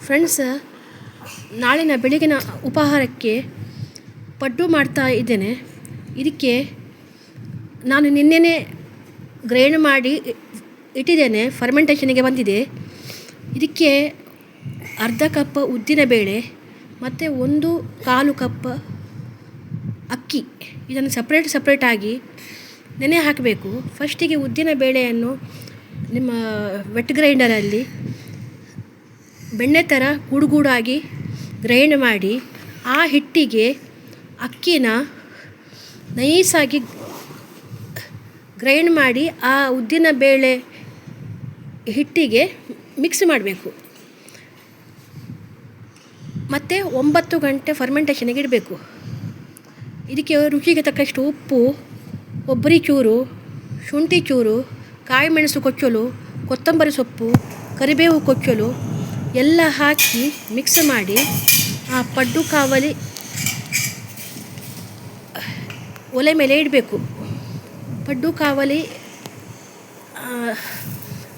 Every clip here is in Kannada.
ಫ್ರೆಂಡ್ಸ್, ನಾಳಿನ ಬೆಳಗಿನ ಉಪಹಾರಕ್ಕೆ ಪಡ್ಡು ಮಾಡ್ತಾ ಇದ್ದೇನೆ. ಇದಕ್ಕೆ ನಾನು ನಿನ್ನೆನೇ ಗ್ರೈಂಡ್ ಮಾಡಿ ಇಟ್ಟಿದ್ದೇನೆ, ಫರ್ಮೆಂಟೇಷನಿಗೆ ಬಂದಿದೆ. ಇದಕ್ಕೆ ಅರ್ಧ ಕಪ್ ಉದ್ದಿನಬೇಳೆ ಮತ್ತು 1/4 ಕಪ್ ಅಕ್ಕಿ, ಇದನ್ನು ಸಪ್ರೇಟಾಗಿ ನೆನೆ ಹಾಕಬೇಕು. ಫಸ್ಟಿಗೆ ಉದ್ದಿನ ಬೇಳೆಯನ್ನು ನಿಮ್ಮ ವೆಟ್ ಗ್ರೈಂಡರಲ್ಲಿ ಬೆಣ್ಣೆ ಥರ ಗೂಡಾಗಿ ಗ್ರೈಂಡ್ ಮಾಡಿ, ಆ ಹಿಟ್ಟಿಗೆ ಅಕ್ಕಿನ ನೈಸಾಗಿ ಗ್ರೈಂಡ್ ಮಾಡಿ ಆ ಉದ್ದಿನ ಬೇಳೆ ಹಿಟ್ಟಿಗೆ ಮಿಕ್ಸ್ ಮಾಡಬೇಕು. ಮತ್ತು 9 ಗಂಟೆ ಫರ್ಮೆಂಟೇಷನಿಗೆ ಇಡಬೇಕು. ಇದಕ್ಕೆ ರುಚಿಗೆ ತಕ್ಕಷ್ಟು ಉಪ್ಪು, ಕೊಬ್ಬರಿ ಚೂರು, ಶುಂಠಿ ಚೂರು, ಕಾಯಿ ಮೆಣಸು ಕೊಚ್ಚಲು, ಕೊತ್ತಂಬರಿ ಸೊಪ್ಪು, ಕರಿಬೇವು ಕೊಚ್ಚಲು ಎಲ್ಲ ಹಾಕಿ ಮಿಕ್ಸ್ ಮಾಡಿ ಆ ಪಡ್ಡು ಕಾವಲಿ ಒಲೆ ಮೇಲೆ ಇಡಬೇಕು. ಪಡ್ಡು ಕಾವಲಿ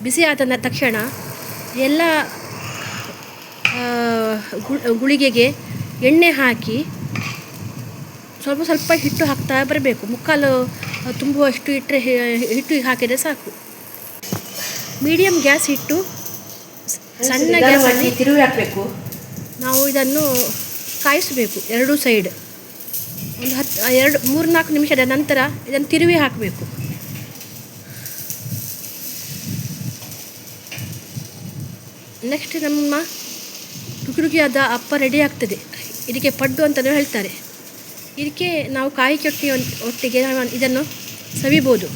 ಬಿಸಿ ಆದ ತಕ್ಷಣ ಎಲ್ಲ ಗುಳಿಗೆಗೆ ಎಣ್ಣೆ ಹಾಕಿ ಸ್ವಲ್ಪ ಹಿಟ್ಟು ಹಾಕ್ತಾ ಬರಬೇಕು. ಮುಕ್ಕಾಲು ತುಂಬುವಷ್ಟು ಹಿಟ್ಟು ಹಾಕಿದರೆ ಸಾಕು. ಮೀಡಿಯಮ್ ಗ್ಯಾಸ್ ಇಟ್ಟು ಸಣ್ಣ ಗ್ಯಾಸಲ್ಲಿ ತಿರುವಿ ಹಾಕಬೇಕು. ನಾವು ಇದನ್ನು ಕಾಯಿಸಬೇಕು ಎರಡೂ ಸೈಡ್. ಒಂದು 3-4 ನಿಮಿಷದ ನಂತರ ಇದನ್ನು ತಿರುವಿ ಹಾಕಬೇಕು. ನೆಕ್ಸ್ಟ್ ನಮ್ಮ ರುಚಿಯಾದ ಅಪ್ಪ ರೆಡಿ ಆಗ್ತದೆ. ಇದಕ್ಕೆ ಪಡ್ಡು ಅಂತಲೂ ಹೇಳ್ತಾರೆ. ಇದಕ್ಕೆ ನಾವು ಕಾಯಿ ಚಟ್ನಿ ಒಟ್ಟಿಗೆ ಇದನ್ನು ಸವಿಬೋದು.